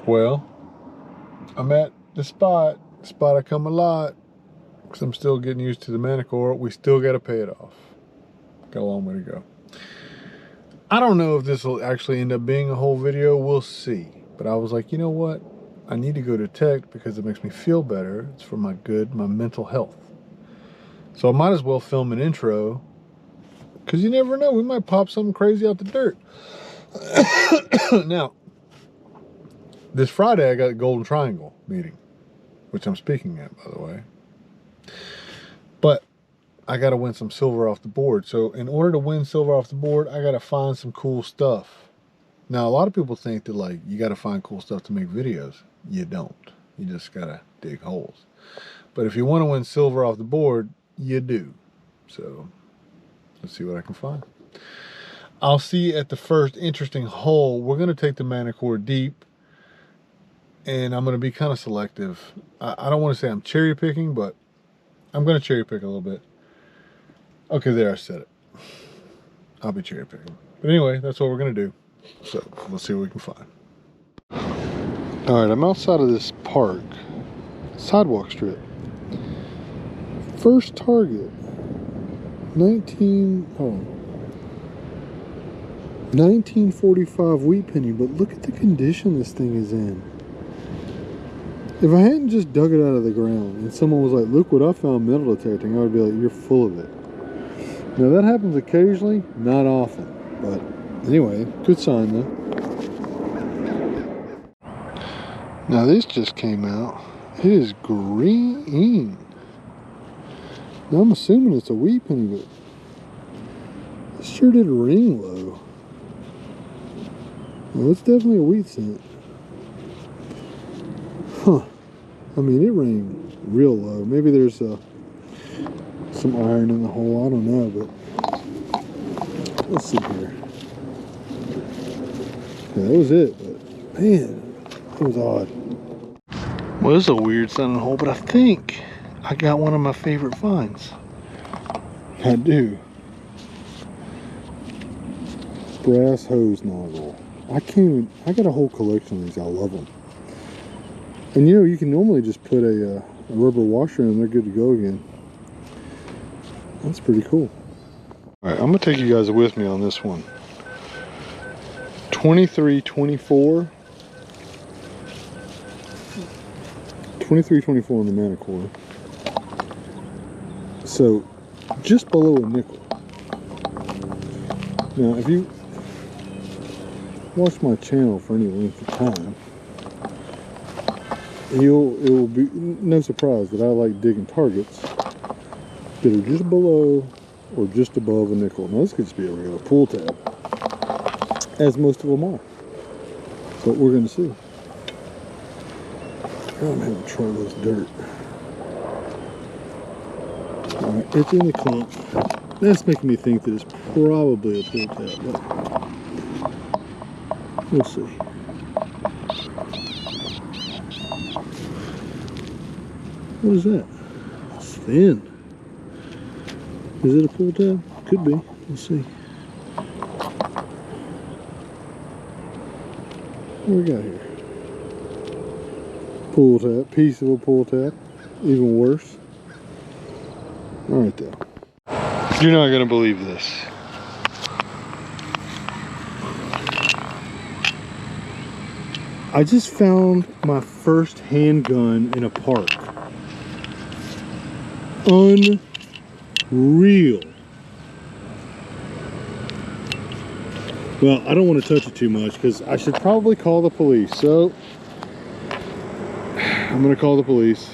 Well, I'm at the spot I come a lot, because I'm still getting used to the Manticore. We still got to pay it off. Got a long way to go. I don't know if this will actually end up being a whole video. We'll see. But I was like, you know what? I need to go to tech because it makes me feel better. It's for my mental health. So I might as well film an intro, because you never know. We might pop something crazy out the dirt. Now, this Friday I got a Golden Triangle meeting, which I'm speaking at, by the way. But I got to win some silver off the board. So in order to win silver off the board, I got to find some cool stuff. Now, a lot of people think that, like, you got to find cool stuff to make videos. You don't. You just got to dig holes. But if you want to win silver off the board, you do. So let's see what I can find. I'll see you at the first interesting hole. We're going to take the Manticore deep, and I'm going to be kind of selective. I don't want to say I'm cherry picking, but I'm going to cherry pick a little bit. Okay, there, I said it. I'll be cherry picking. But anyway, that's what we're going to do. So let's see what we can find. All right, I'm outside of this park, sidewalk strip. First target, 1945 wheat penny, but look at the condition this thing is in. If I hadn't just dug it out of the ground and someone was like, look what I found metal detecting, I would be like, you're full of it. Now that happens occasionally, not often, but anyway, good sign though. Now this just came out. It is green. Now I'm assuming it's a wheat penny, but it sure did ring low. Well, it's definitely a wheat cent. Huh. I mean, it rang real low. Maybe there's some iron in the hole. I don't know, but let's see here. Yeah, that was it, but man, it was odd. Well, this is a weird sounding hole, but I think I got one of my favorite finds. I do. Brass hose nozzle. I got a whole collection of these. I love them. And you know, you can normally just put a rubber washer in and they're good to go again. That's pretty cool. All right, I'm gonna take you guys with me on this one. 2324 on the Manticore. So just below a nickel. Now if you watch my channel for any length of time, it will be no surprise that I like digging targets that are just below or just above a nickel. Now this could just be a regular pull tab, as most of them are. That's what we're going to see. I'm having trouble with this dirt. Alright, it's in the clump. That's making me think that it's probably a pull tab, but we'll see. What is that? It's thin. Is it a pull tab? Could be. Let's see. What we got here? Pull tab. Piece of a pull tab. Even worse. Alright though. You're not going to believe this. I just found my first handgun in a park. Unreal. Well, I don't want to touch it too much because I should probably call the police. So I'm going to call the police.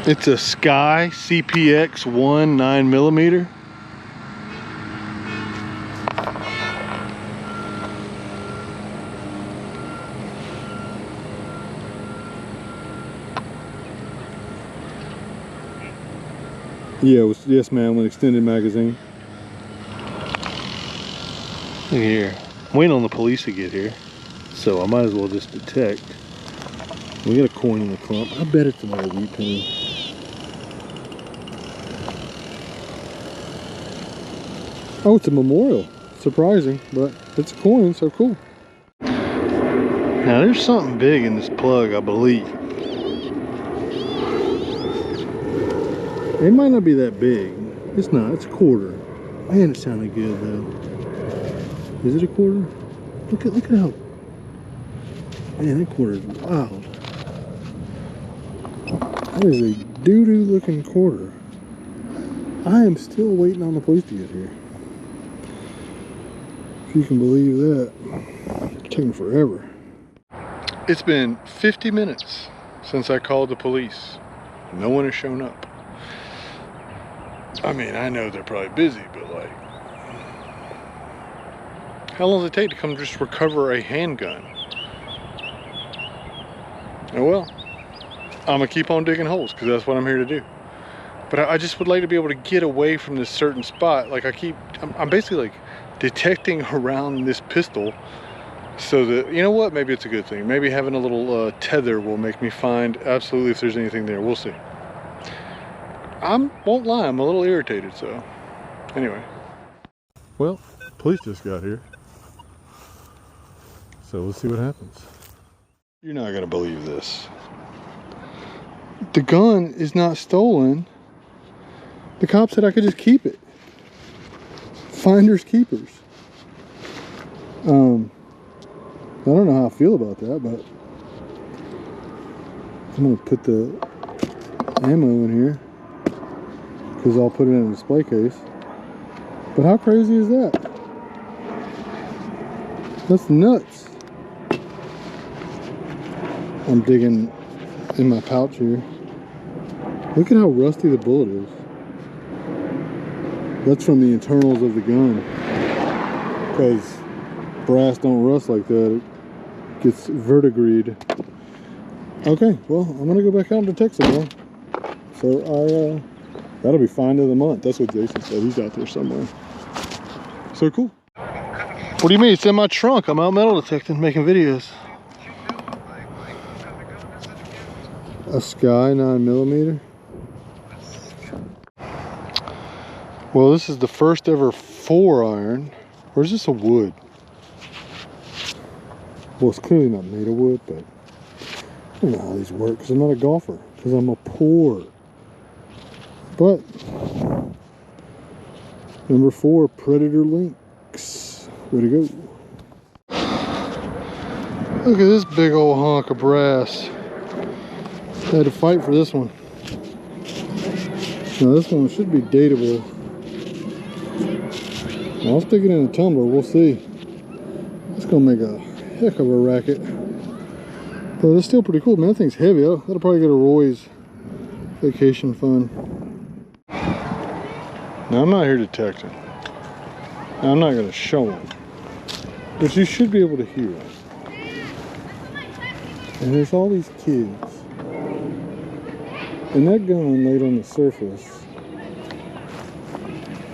It's a SKY CPX1 9mm. Yeah, it was, yes ma'am, an extended magazine. Look here. I'm waiting on the police to get here, so I might as well just detect. We got a coin in the clump. I bet it's another wheat penny. Oh, it's a memorial. Surprising, but it's a coin, so cool. Now there's something big in this plug, I believe. It might not be that big. It's not, it's a quarter. Man, it sounded good though. Is it a quarter? Look at how, man, that quarter is wild. That is a doo-doo looking quarter. I am still waiting on the police to get here. If you can believe that. It's taking forever. It's been 50 minutes since I called the police. No one has shown up. I mean, I know they're probably busy, but like, how long does it take to come just recover a handgun? Oh well, I'm gonna keep on digging holes because that's what I'm here to do. But I just would like to be able to get away from this certain spot. Like I'm basically like detecting around this pistol so that, you know what, maybe it's a good thing. Maybe having a little tether will make me find absolutely if there's anything there. We'll see. Won't lie, I'm a little irritated, so anyway. Well, police just got here. So let's see what happens. You're not gonna believe this. The gun is not stolen. The cop said I could just keep it. Finders keepers. I don't know how I feel about that, but I'm gonna put the ammo in here because I'll put it in a display case. But how crazy is that? That's nuts. I'm digging in my pouch here. Look at how rusty the bullet is. That's from the internals of the gun. Because brass don't rust like that. It gets verdigreed. Okay, well, I'm gonna go back out and detect some more. So that'll be find of the month. That's what Jason said. He's out there somewhere. So cool. What do you mean? It's in my trunk. I'm out metal detecting, making videos. A SKY 9mm. Well, this is the first ever 4-iron. Or is this a wood? Well, it's clearly not made of wood, but I don't know how these work because I'm not a golfer. Because I'm a poor. But number 4, Predator Lynx. Way to go. Look at this big old hunk of brass. I had to fight for this one. Now this one should be dateable. I'll stick it in a tumbler, we'll see. It's gonna make a heck of a racket. But it's still pretty cool, man. That thing's heavy. That'll probably go to Roy's vacation fund. Now I'm not here detecting. Now, I'm not gonna show them. But you should be able to hear it. And there's all these kids. And that gun laid on the surface,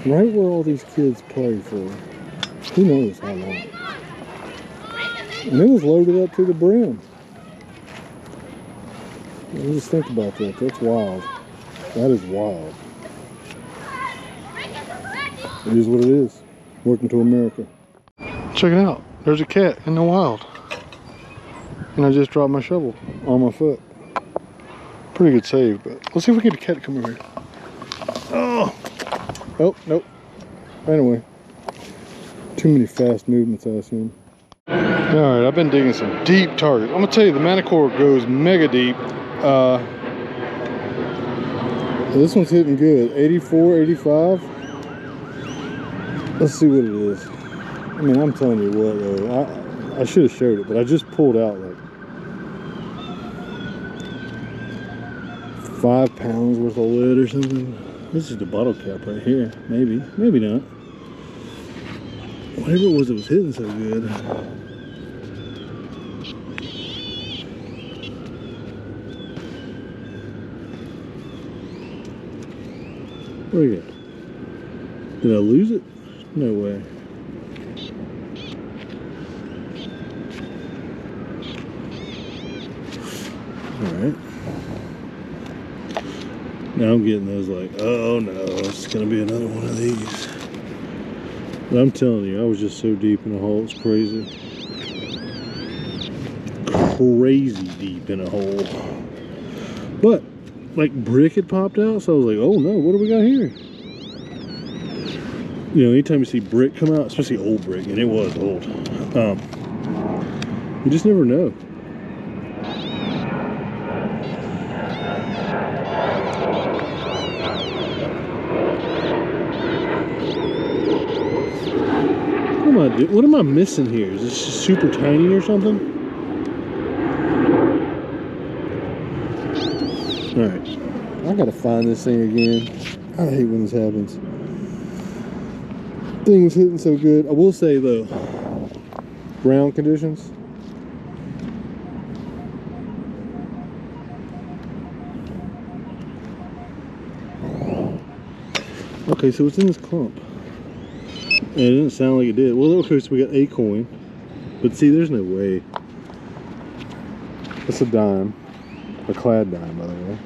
right where all these kids play for who knows how long. And it was loaded up to the brim. And just think about that. That's wild. That is wild. It is what it is. Welcome to America. Check it out. There's a cat in the wild. And I just dropped my shovel on my foot. Pretty good save, but let's see if we can get a cat to come over here. Oh! Oh, nope. Anyway. Too many fast movements, I assume. Alright, I've been digging some deep targets. I'm gonna tell you, the Manticore goes mega deep. This one's hitting good. 84, 85. Let's see what it is. I mean, I'm telling you what, though. I should have showed it, but I just pulled out like 5 pounds worth of lead or something. This is the bottle cap right here. Maybe, maybe not. Whatever it was hitting so good. What do you got? Did I lose it? No way. Alright. Now I'm getting those like, oh no, it's gonna be another one of these. But I'm telling you, I was just so deep in the hole, it's crazy. crazy deep in a hole. But like brick had popped out, so I was like, oh no, what do we got here? You know, anytime you see brick come out, especially old brick, and it was old, you just never know. What am I missing here? Is this just super tiny or something? Alright, I gotta find this thing again. I hate when this happens. Thing's hitting so good. I will say though, ground conditions. Okay, so it's in this clump. And it didn't sound like it did. Well, okay, so we got a coin. But see, there's no way. That's a dime. A clad dime, by the way.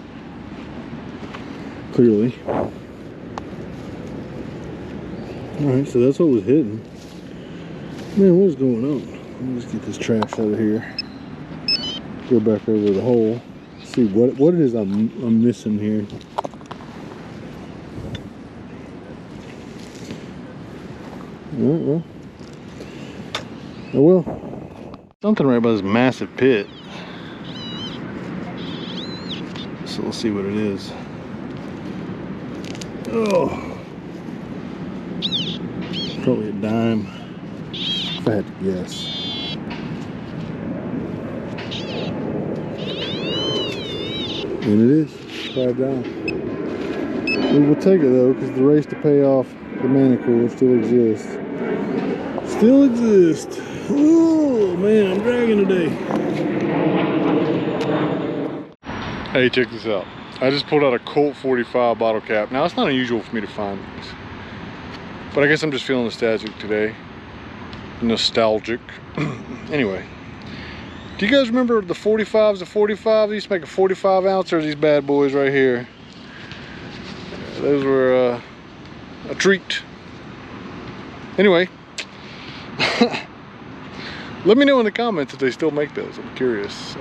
Clearly. Alright, so that's what was hidden. Man, what is going on? Let me just get this trash out of here. Go back over the hole. See what it is I'm missing here. Well. Oh well. Something right about this massive pit. So let's see what it is. Oh. Probably a dime. If I had to guess. And it is. $5. We will take it though, because the race to pay off the Manticore still exists. Still exist. Oh man, I'm dragging today. Hey, check this out. I just pulled out a Colt 45 bottle cap. Now, it's not unusual for me to find these, but I guess I'm just feeling nostalgic today. Nostalgic. Anyway, do you guys remember the 45s? The 45, they used to make a 45 ounce, or these bad boys right here. Those were a treat. Anyway, let me know in the comments if they still make those. I'm curious.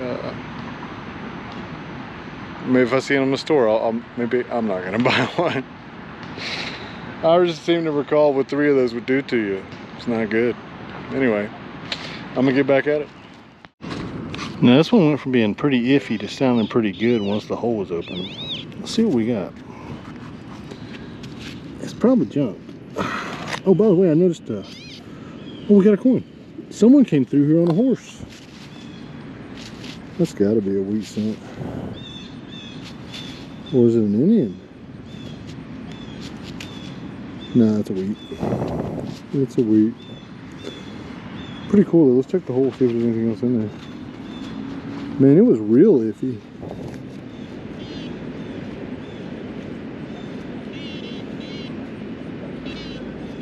Maybe if I see them in the store, maybe I'm not gonna buy one. I just seem to recall what 3 of those would do to you. It's not good. Anyway, I'm gonna get back at it. Now this one went from being pretty iffy to sounding pretty good once the hole was open. Let's see what we got. It's probably junk. Oh, by the way, I noticed, oh, we got a coin. Someone came through here on a horse. That's gotta be a wheat cent. Or is it an Indian? Nah, it's a wheat. It's a wheat. Pretty cool though. Let's check the hole, see if there's anything else in there. Man, it was real iffy.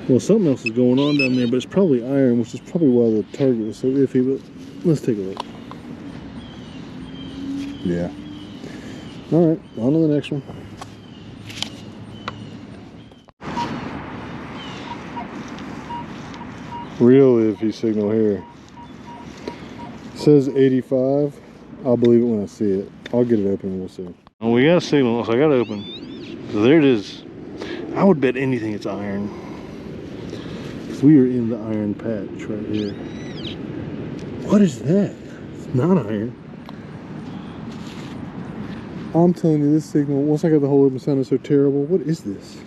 Well, something else is going on down there, but it's probably iron, which is probably why the target was so iffy, but let's take a look. Yeah. Alright, on to the next one. Real iffy signal here. It says 85. I'll believe it when I see it. I'll get it open and we'll see. Well, we got a signal, so I got it open. So there it is. I would bet anything it's iron. Because we are in the iron patch right here. What is that? It's not iron. I'm telling you, this signal, once I got the hole open, sounded so terrible. What is this?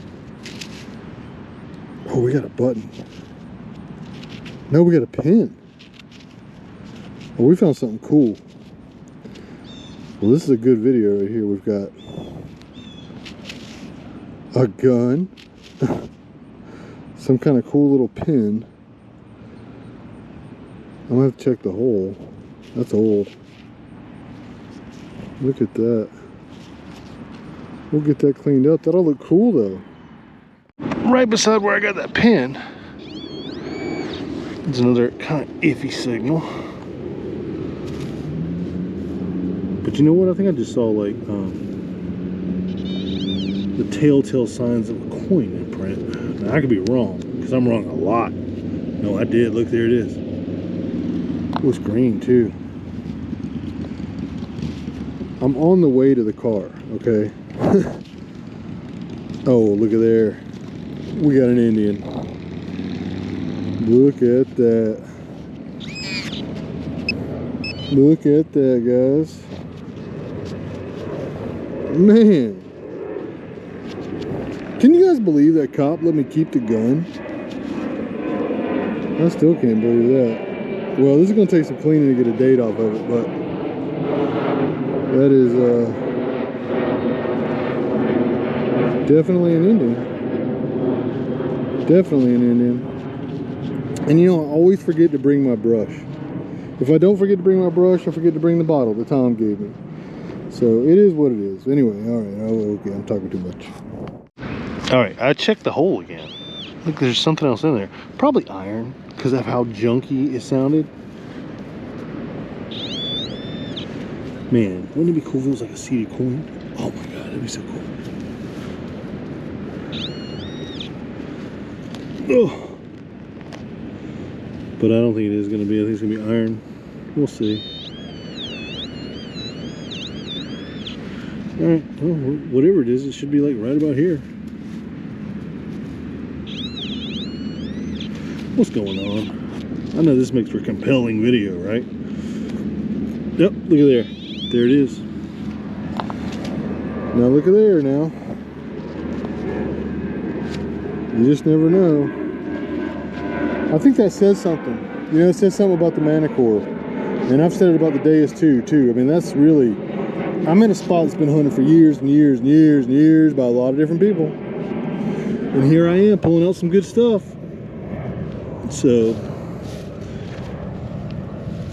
Oh, we got a button. No, we got a pin. Oh, we found something cool. Well, this is a good video right here. We've got a gun, some kind of cool little pin. I'm gonna have to check the hole. That's old. Look at that. We'll get that cleaned up. That'll look cool though. Right beside where I got that pin, there's another kind of iffy signal. But you know what? I think I just saw like the telltale signs of a coin imprint. Now, I could be wrong, because I'm wrong a lot. No, I did. Look, there it is. It was green too. I'm on the way to the car, okay? Oh, look at there. We got an Indian. Look at that. Look at that, guys. Man. Can you guys believe that cop let me keep the gun? I still can't believe that. Well, this is going to take some cleaning to get a date off of it, but that is definitely an Indian. Definitely an Indian. And you know, I always forget to bring my brush. If I don't forget to bring my brush, I forget to bring the bottle that Tom gave me. So it is what it is. Anyway, all right, okay, I'm talking too much. All right, I checked the hole again. Look, there's something else in there. Probably iron, because of how junky it sounded. Man, wouldn't it be cool if it was like a seeded coin? Oh my god, that'd be so cool. Oh. But I don't think it is going to be. I think it's going to be iron. We'll see. Alright, well, whatever it is, it should be like right about here. What's going on? I know this makes for a compelling video, right? Yep, look at there. There it is. Now look at there now. You just never know. I think that says something. You know, it says something about the Manticore. And I've said it about the Deus too. I mean, that's really... I'm in a spot that's been hunted for years and years and years and years by a lot of different people. And here I am pulling out some good stuff. So,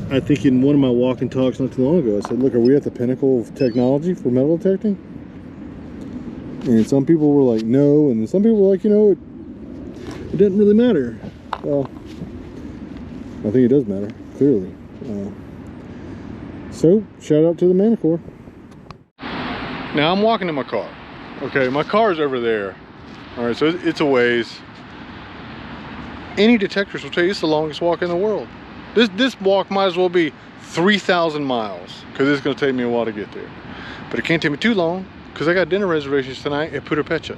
I think in one of my walk and talks not too long ago, I said, look, are we at the pinnacle of technology for metal detecting? And some people were like, no. And then some people were like, you know, it doesn't really matter. Well, I think it does matter, clearly. So, shout out to the Manticore. Now I'm walking to my car. Okay, my car is over there. All right, so it's a ways. Any detectors will tell you it's the longest walk in the world. This walk might as well be 3,000 miles because it's going to take me a while to get there. But it can't take me too long because I got dinner reservations tonight at Puerto Pecha.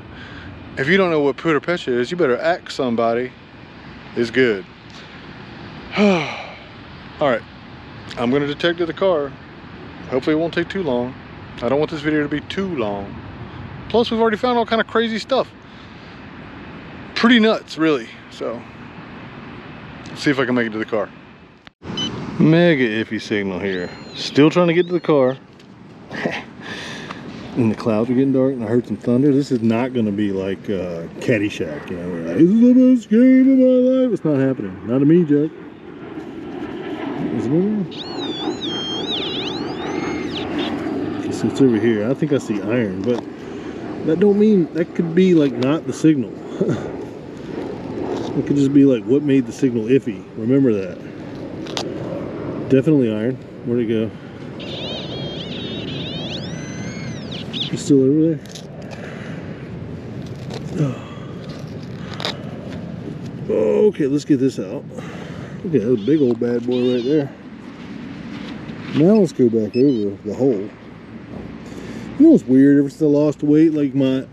If you don't know what Puerto Pecha is, you better ask somebody. It's good. All right, I'm going to detect the car. Hopefully it won't take too long. I don't want this video to be too long. Plus, we've already found all kind of crazy stuff. Pretty nuts, really. So, let's see if I can make it to the car. Mega iffy signal here. Still trying to get to the car. And the clouds are getting dark and I heard some thunder. This is not going to be like Caddyshack, you know, where like, this is the best game of my life. It's not happening. Not to me, Jack. Is it moving? So it's over here. I think I see iron, but that don't mean that could be like not the signal. It could just be like what made the signal iffy. Remember that. Definitely iron. Where'd it go? It's still over there. Oh, okay, let's get this out. Okay, that's a big old bad boy right there. Now let's go back over the hole. You know what's weird? Ever since I lost weight, like my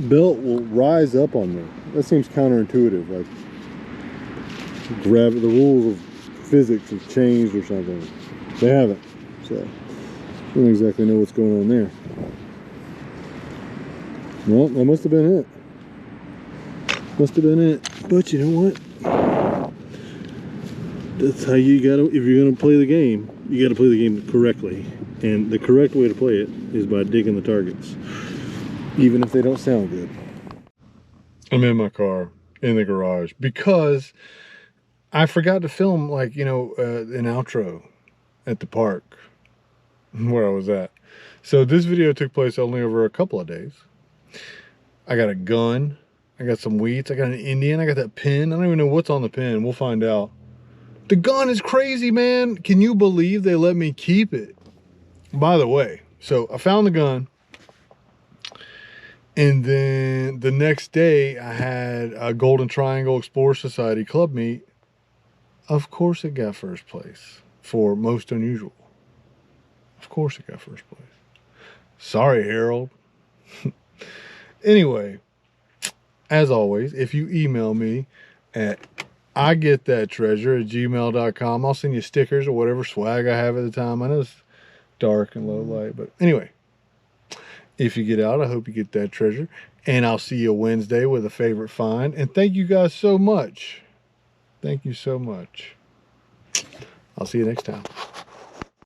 belt will rise up on me. That seems counterintuitive. Like gravity, the rules of physics have changed or something. They haven't. So I don't exactly know what's going on there. Well, that must have been it. Must have been it. But you know what? That's how you gotta, if you're gonna play the game, you gotta play the game correctly. And the correct way to play it is by digging the targets, even if they don't sound good. I'm in my car, in the garage, because I forgot to film, like, you know, an outro at the park where I was at. So this video took place only over a couple of days. I got a gun, I got some wheats, I got an Indian, I got that pin. I don't even know what's on the pin. We'll find out. The gun is crazy, man. Can you believe they let me keep it? By the way, so I found the gun, and then the next day I had a Golden Triangle Explorer Society club meet. Of course it got first place for most unusual. Of course it got first place. Sorry, Harold. Anyway, as always, if you email me at igetthattreasure@gmail.com, I'll send you stickers or whatever swag I have at the time. I know it's dark and low light, but anyway, if you get out, I hope you get that treasure. And I'll see you Wednesday with a favorite find. And thank you guys so much. Thank you so much. I'll see you next time.